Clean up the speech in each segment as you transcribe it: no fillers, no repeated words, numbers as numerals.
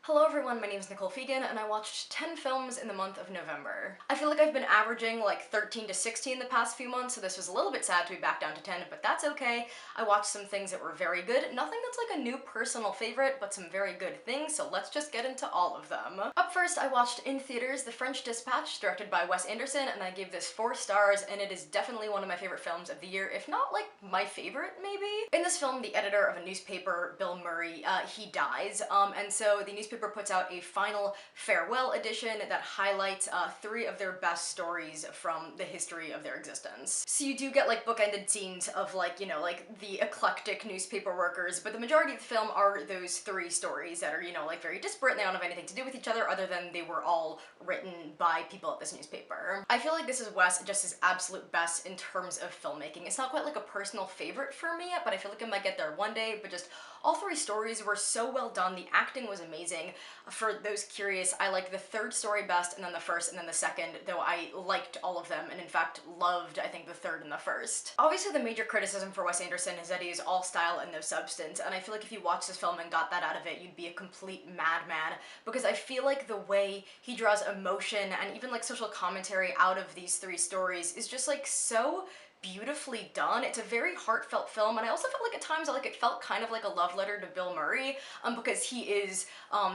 Hello everyone, my name is Nicole Fegan, and I watched 10 films in the month of November. I feel like I've been averaging like 13 to 16 the past few months, so this was a little bit sad to be back down to 10, but that's okay. I watched some things that were very good. Nothing that's like a new personal favorite, but some very good things, so let's just get into all of them. Up first, I watched in theaters The French Dispatch, directed by Wes Anderson, and I gave this 4 stars, and it is definitely one of my favorite films of the year, if not like my favorite, maybe? In this film, the editor of a newspaper, Bill Murray, he dies, and so the newspaper puts out a final farewell edition that highlights 3 of their best stories from the history of their existence. So you do get like bookended scenes of like, you know, like the eclectic newspaper workers, but the majority of the film are those 3 stories that are, you know, like very disparate and they don't have anything to do with each other than they were all written by people at this newspaper. I feel like this is Wes just his absolute best in terms of filmmaking. It's not quite like a personal favorite for me yet, but I feel like I might get there one day, but just all 3 stories were so well done. The acting was amazing. For those curious, I liked the 3rd story best, and then the 1st, and then the 2nd, though I liked all of them, and in fact loved, I think, the 3rd and the 1st. Obviously, the major criticism for Wes Anderson is that he is all style and no substance, and I feel like if you watch this film and got that out of it, you'd be a complete madman, because I feel like the way he draws emotion and even like social commentary out of these 3 stories is just like so beautifully done. It's a very heartfelt film, and I also felt like at times like it felt kind of like a love letter to Bill Murray, because he is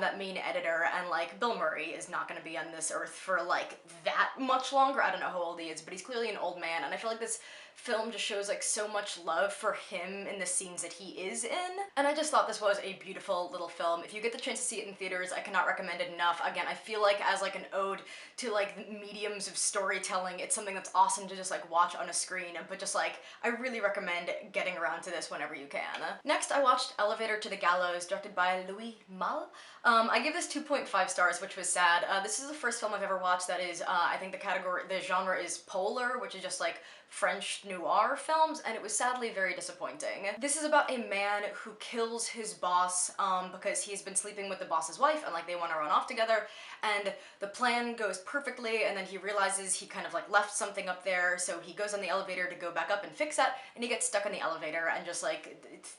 that main editor, and like Bill Murray is not going to be on this earth for like that much longer. I don't know how old he is, but he's clearly an old man, and I feel like this film just shows like so much love for him in the scenes that he is in, and I just thought this was a beautiful little film. If you get the chance to see it in theaters, I cannot recommend it enough. Again, I feel like as like an ode to like mediums of storytelling, it's something that's awesome to just like watch on a screen, but just like I really recommend getting around to this whenever you can. Next, I watched Elevator to the Gallows, directed by Louis Malle. I give this 2.5 stars, which was sad. This is the first film I've ever watched that is, I think the genre is polar, which is just like French noir films, and it was sadly very disappointing. This is about a man who kills his boss because he's been sleeping with the boss's wife, and like they want to run off together, and the plan goes perfectly, and then he realizes he kind of like left something up there, so he goes on the elevator to go back up and fix that, and he gets stuck in the elevator, and just like it's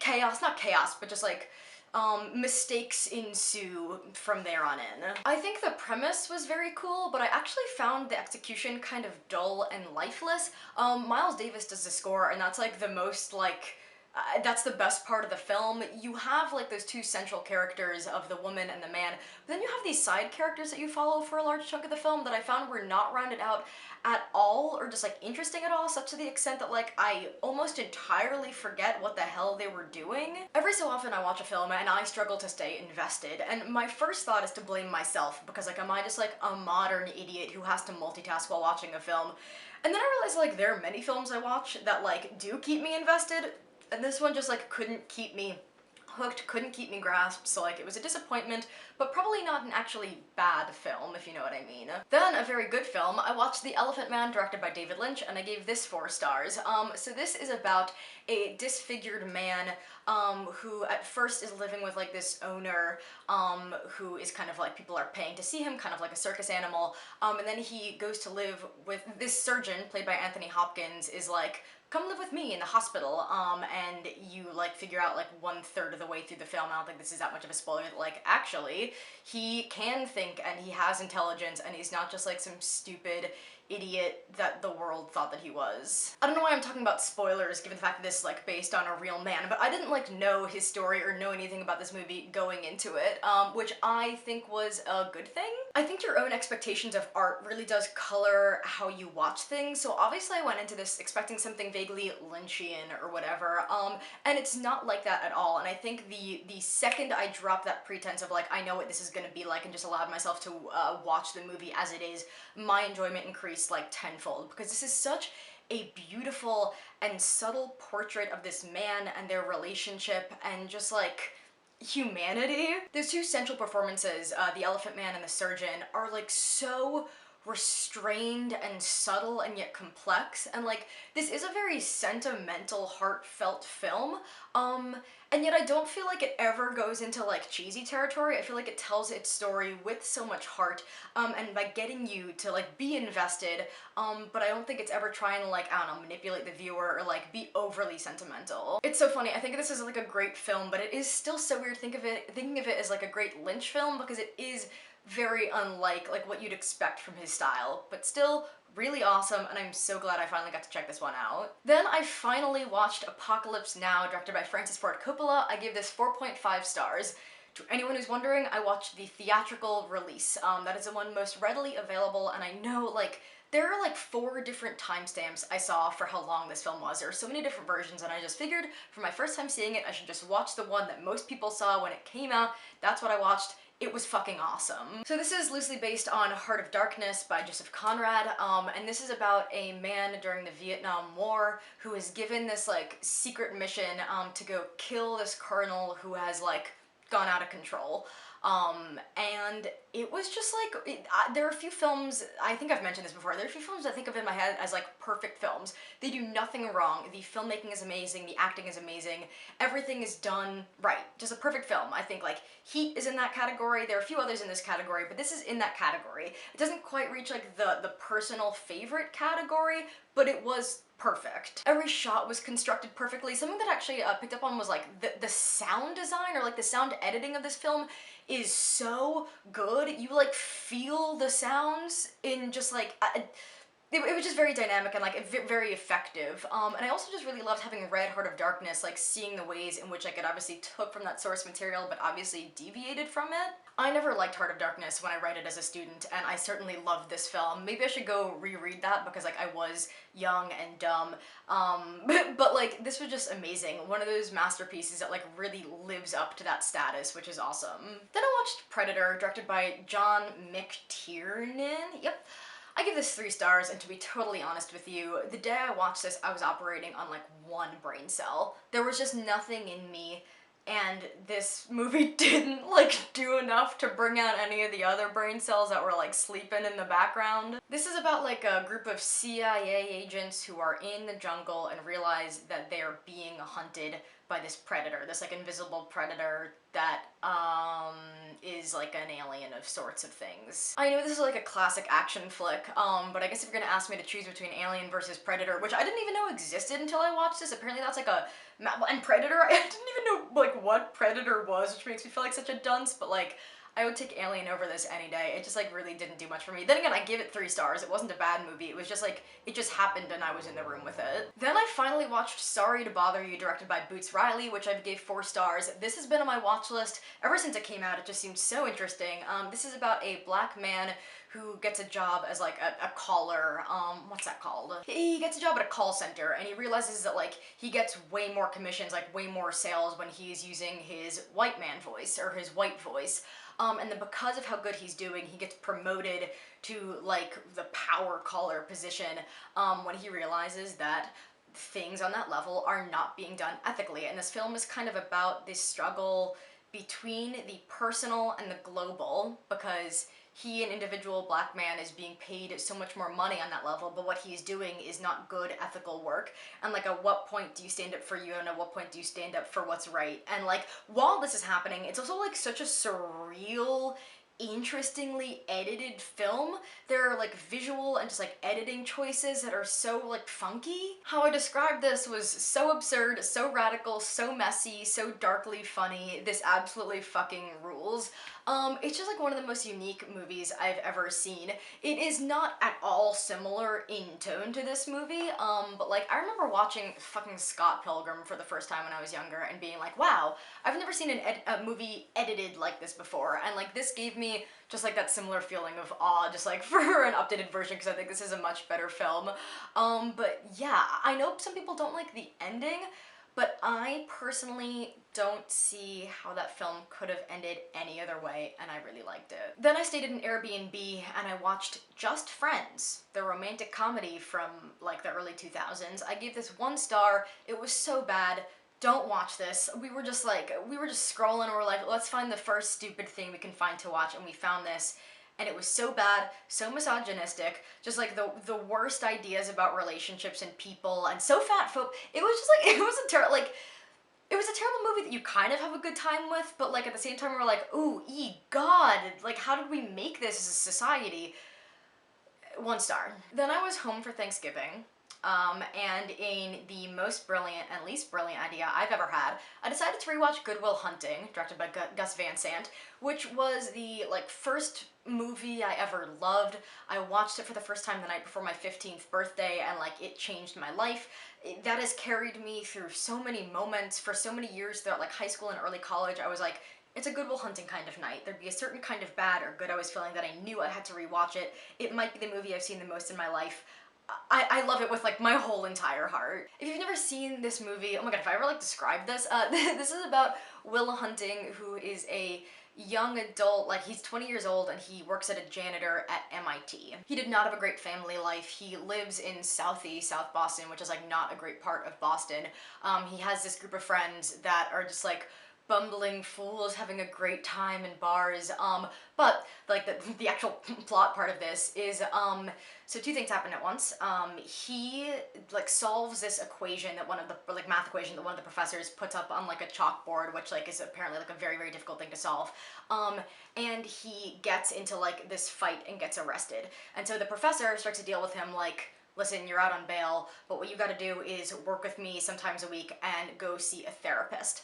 chaos, not chaos, but just like mistakes ensue from there on in. I think the premise was very cool, but I actually found the execution kind of dull and lifeless. Miles Davis does the score, and that's like the most like that's the best part of the film. You have like those 2 central characters of the woman and the man, but then you have these side characters that you follow for a large chunk of the film that I found were not rounded out at all, or just like interesting at all, such to the extent that like I almost entirely forget what the hell they were doing. Every so often I watch a film and I struggle to stay invested, and my first thought is to blame myself, because like am I just like a modern idiot who has to multitask while watching a film? And then I realized like there are many films I watch that like do keep me invested, and this one just like couldn't keep me hooked, couldn't keep me grasped, so like it was a disappointment, but probably not an actually bad film, if you know what I mean. Then a very good film, I watched The Elephant Man, directed by David Lynch, and I gave this 4 stars. So this is about a disfigured man who at first is living with like this owner who is kind of like, people are paying to see him, kind of like a circus animal, and then he goes to live with this surgeon, played by Anthony Hopkins, is like, come live with me in the hospital, and you like figure out like 1/3 of the way through the film, I don't think this is that much of a spoiler, that like actually he can think and he has intelligence and he's not just like some stupid idiot that the world thought that he was. I don't know why I'm talking about spoilers given the fact that this is like based on a real man, but I didn't like know his story or know anything about this movie going into it, which I think was a good thing. I think your own expectations of art really does color how you watch things, so obviously I went into this expecting something vaguely Lynchian or whatever, and it's not like that at all, and I think the second I dropped that pretense of like, I know what this is gonna be like, and just allowed myself to watch the movie as it is, my enjoyment increased like tenfold, because this is such a beautiful and subtle portrait of this man and their relationship and just like humanity. Those 2 central performances, the Elephant Man and the surgeon, are like so restrained and subtle and yet complex, and like this is a very sentimental, heartfelt film, And yet I don't feel like it ever goes into like cheesy territory. I feel like it tells its story with so much heart, and by getting you to like be invested, but I don't think it's ever trying to like, I don't know, manipulate the viewer or like be overly sentimental. It's so funny, I think this is like a great film, but it is still so weird thinking of it as like a great Lynch film, because it is very unlike like what you'd expect from his style, but still really awesome, and I'm so glad I finally got to check this one out. Then I finally watched Apocalypse Now, directed by Francis Ford Coppola. I give this 4.5 stars. To anyone who's wondering, I watched the theatrical release. That is the one most readily available, and I know, like, there are like 4 different timestamps I saw for how long this film was. There are so many different versions, and I just figured for my first time seeing it, I should just watch the one that most people saw when it came out. That's what I watched. It was fucking awesome. So this is loosely based on Heart of Darkness by Joseph Conrad, and this is about a man during the Vietnam War who is given this like secret mission to go kill this colonel who has like gone out of control. And it was just like, there are a few films, I think I've mentioned this before, there are a few films I think of in my head as like perfect films. They do nothing wrong, the filmmaking is amazing, the acting is amazing, everything is done right. Just a perfect film. I think like Heat is in that category, there are a few others in this category, but this is in that category. It doesn't quite reach like the personal favorite category, but it was perfect. Every shot was constructed perfectly. Something that I actually picked up on was like the sound design, or like the sound editing of this film is so good. You like feel the sounds in just like, it was just very dynamic and like very effective. And I also just really loved having read Heart of Darkness, like seeing the ways in which I could obviously took from that source material but obviously deviated from it. I never liked Heart of Darkness when I read it as a student, and I certainly loved this film. Maybe I should go reread that because like I was young and dumb, but like this was just amazing. One of those masterpieces that like really lives up to that status, which is awesome. Then I watched Predator, directed by John McTiernan. Yep. I give this 3 stars, and to be totally honest with you, the day I watched this, I was operating on like 1 brain cell. There was just nothing in me, and this movie didn't like do enough to bring out any of the other brain cells that were like sleeping in the background. This is about like a group of CIA agents who are in the jungle and realize that they are being hunted by this predator, this like invisible predator that is like an alien of sorts of things. I know this is like a classic action flick, but I guess if you're gonna ask me to choose between Alien versus Predator, which I didn't even know existed until I watched this, apparently that's like a, and Predator, I didn't even know like what Predator was, which makes me feel like such a dunce, but like, I would take Alien over this any day. It just like really didn't do much for me. Then again, I give it 3 stars. It wasn't a bad movie. It was just like, it just happened and I was in the room with it. Then I finally watched Sorry to Bother You, directed by Boots Riley, which I gave 4 stars. This has been on my watch list ever since it came out. It just seemed so interesting. This is about a black man who gets a job as like a caller, what's that called? He gets a job at a call center, and he realizes that like he gets way more commissions, like way more sales when he's using his white man voice, or his white voice. And then because of how good he's doing, he gets promoted to like the power caller position when he realizes that things on that level are not being done ethically. And this film is kind of about this struggle between the personal and the global, because he, an individual black man, is being paid so much more money on that level, but what he's doing is not good ethical work. And like, at what point do you stand up for you, and at what point do you stand up for what's right? And like, while this is happening, it's also like such a surreal, interestingly edited film. There are like visual and just like editing choices that are so like funky. How I described this was so absurd, so radical, so messy, so darkly funny. This absolutely fucking rules. It's just like one of the most unique movies I've ever seen. It is not at all similar in tone to this movie, but like I remember watching fucking Scott Pilgrim for the first time when I was younger and being like, wow, I've never seen a movie edited like this before, and like this gave me just like that similar feeling of awe, just like for an updated version, because I think this is a much better film. But yeah, I know some people don't like the ending, but I personally don't see how that film could have ended any other way, and I really liked it. Then I stayed at an Airbnb and I watched Just Friends, the romantic comedy from like the early 2000s. I gave this 1 star. It was so bad. Don't watch this. We were just scrolling and we're like, let's find the first stupid thing we can find to watch, and we found this. And it was so bad, so misogynistic, just like the worst ideas about relationships and people, and so fatphobic. It was just like, it was a terrible, like, It was a terrible movie that you kind of have a good time with, but like at the same time we're like, ooh, God, like how did we make this as a society? 1 star. Then I was home for Thanksgiving, and in the most brilliant and least brilliant idea I've ever had, I decided to rewatch Good Will Hunting, directed by Gus Van Sant, which was the first movie I ever loved. I watched it for the first time the night before my 15th birthday, and it changed my life. That has carried me through so many moments for so many years throughout high school and early college. I was like, it's a Good Will Hunting kind of night. There'd be a certain kind of bad or good I was feeling that I knew I had to rewatch it. It might be the movie I've seen the most in my life. I love it with my whole entire heart. If you've never seen this movie, oh my god, if I ever describe this, this is about Will Hunting, who is a young adult, he's 20 years old and he works as a janitor at MIT. He did not have a great family life. He lives in South Boston, which is not a great part of Boston. He has this group of friends that are just bumbling fools having a great time in bars, but the actual plot part of this is, so 2 things happen at once. He solves this equation that one of the, math equation that one of the professors puts up on a chalkboard, which is apparently a very, very difficult thing to solve, and he gets into this fight and gets arrested, and so the professor strikes a deal with him listen, you're out on bail, but what you gotta do is work with me sometimes a week and go see a therapist.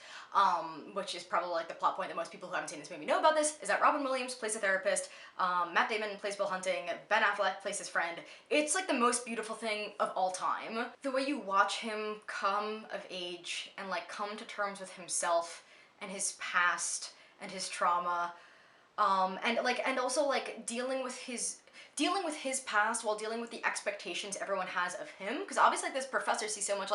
Which is probably the plot point that most people who haven't seen this movie know about this, is that Robin Williams plays a therapist, Matt Damon plays Will Hunting, Ben Affleck plays his friend. It's the most beautiful thing of all time. The way you watch him come of age and come to terms with himself and his past and his trauma, and also dealing with his past while dealing with the expectations everyone has of him, because obviously this professor sees so much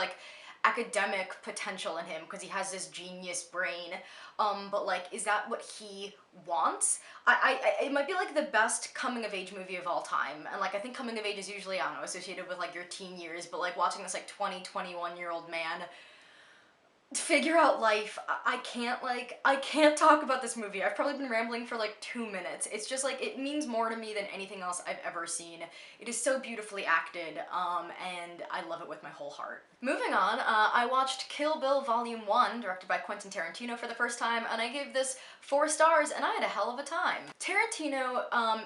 academic potential in him because he has this genius brain, but is that what he wants? It might be the best coming of age movie of all time, and I think coming of age is usually, I don't know, associated with your teen years, but watching this 21-year-old man figure out life, I can't talk about this movie. I've probably been rambling for 2 minutes. It's just it means more to me than anything else I've ever seen. It is so beautifully acted, and I love it with my whole heart. Moving on, I watched Kill Bill Volume 1, directed by Quentin Tarantino for the first time, and I gave this 4 stars, and I had a hell of a time. Tarantino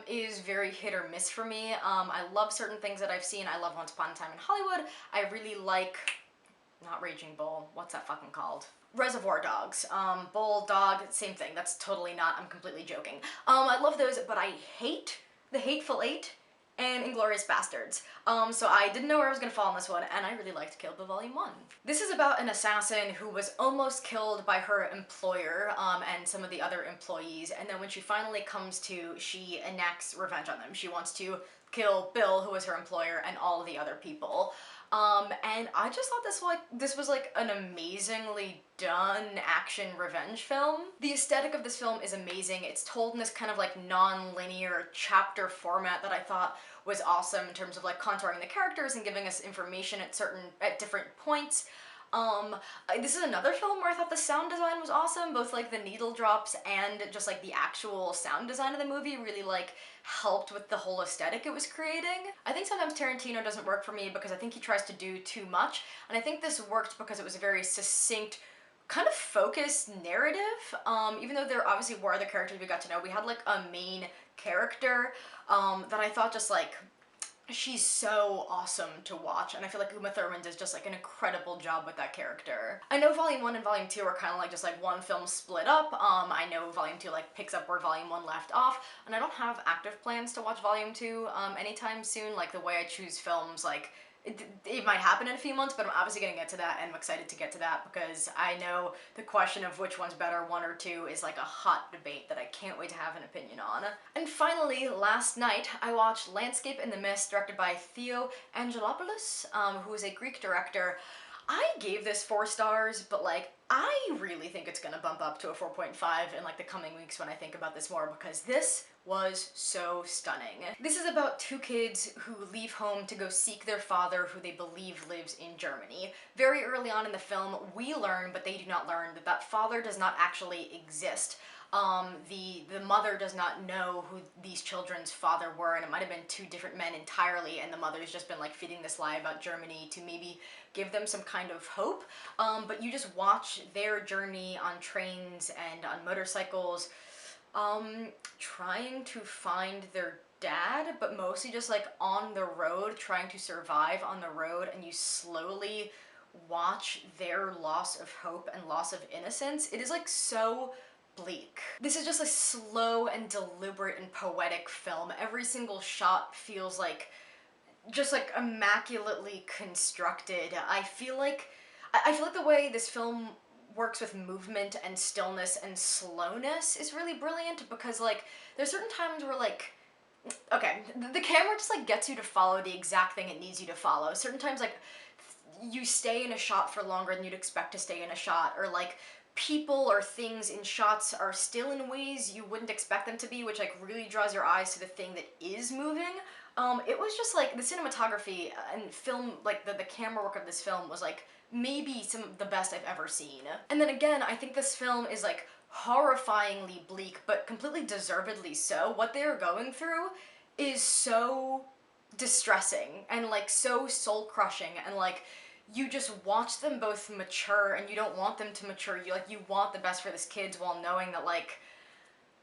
is very hit or miss for me. I love certain things that I've seen. I love Once Upon a Time in Hollywood. I really like, not Raging Bull, what's that fucking called? Reservoir Dogs. Bull, dog, same thing. That's totally not, I'm completely joking. I love those, but I hate The Hateful Eight and Inglourious Bastards. So I didn't know where I was gonna fall on this one, and I really liked Kill Bill Volume 1. This is about an assassin who was almost killed by her employer, and some of the other employees, and then when she finally comes to, she enacts revenge on them. She wants to kill Bill, who was her employer, and all of the other people. And I just thought this was an amazingly done action revenge film. The aesthetic of this film is amazing. It's told in this kind of non-linear chapter format that I thought was awesome in terms of contouring the characters and giving us information at different points. This is another film where I thought the sound design was awesome, both the needle drops and just the actual sound design of the movie really helped with the whole aesthetic it was creating. I think sometimes Tarantino doesn't work for me because I think he tries to do too much, and I think this worked because it was a very succinct, kind of focused narrative. Even though there obviously were other characters we got to know, we had a main character that I thought just she's so awesome to watch, and I feel Uma Thurman does just an incredible job with that character. I know Volume 1 and Volume 2 are kind of just one film split up. I know Volume 2 picks up where Volume 1 left off, and I don't have active plans to watch Volume 2 anytime soon. The way I choose films, it might happen in a few months, but I'm obviously gonna get to that, and I'm excited to get to that because I know the question of which one's better, 1 or 2, is a hot debate that I can't wait to have an opinion on. And finally, last night, I watched Landscape in the Mist, directed by Theo Angelopoulos, who is a Greek director. I gave this 4 stars, but I really think it's gonna bump up to a 4.5 in the coming weeks when I think about this more, because this was so stunning. This is about 2 kids who leave home to go seek their father, who they believe lives in Germany. Very early on in the film, we learn, but they do not learn, that that father does not actually exist. The mother does not know who these children's father were, and it might have been two different men entirely, and the mother's just been like feeding this lie about Germany to maybe give them some kind of hope. But you just watch their journey on trains and on motorcycles, trying to find their dad, but mostly just like on the road, trying to survive on the road, and you slowly watch their loss of hope and loss of innocence. It is like so bleak. This is just a slow and deliberate and poetic film. Every single shot feels like just like immaculately constructed. I feel like the way this film works with movement and stillness and slowness is really brilliant, because like there's certain times where like, okay, the camera just like gets you to follow the exact thing it needs you to follow. Certain times like you stay in a shot for longer than you'd expect to stay in a shot, or like people or things in shots are still in ways you wouldn't expect them to be, which like really draws your eyes to the thing that is moving. It was just like the cinematography and film, like the camera work of this film was like maybe some of the best I've ever seen. And then again, I think this film is like horrifyingly bleak, but completely deservedly so. What they're going through is so distressing and like so soul-crushing, and like you just watch them both mature, and you don't want them to mature. You want the best for this kids while knowing that like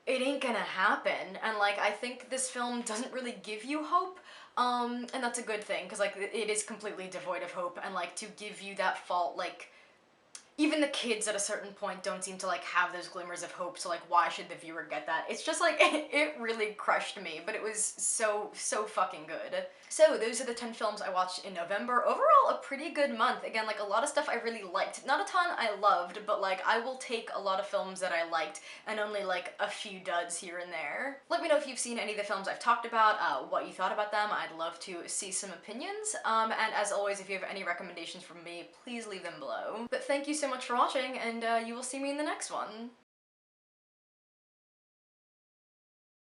it ain't gonna happen. And like I think this film doesn't really give you hope, and that's a good thing, because like it is completely devoid of hope, and like to give you that fault, like even the kids at a certain point don't seem to like have those glimmers of hope, so like why should the viewer get that? It's just like it really crushed me, but it was so fucking good. So those are the 10 films I watched in November. Overall, a pretty good month. Again, like a lot of stuff I really liked. Not a ton I loved, but like I will take a lot of films that I liked and only like a few duds here and there. Let me know if you've seen any of the films I've talked about, what you thought about them. I'd love to see some opinions. And as always, if you have any recommendations from me, please leave them below. But thank you so much for watching, and you will see me in the next one.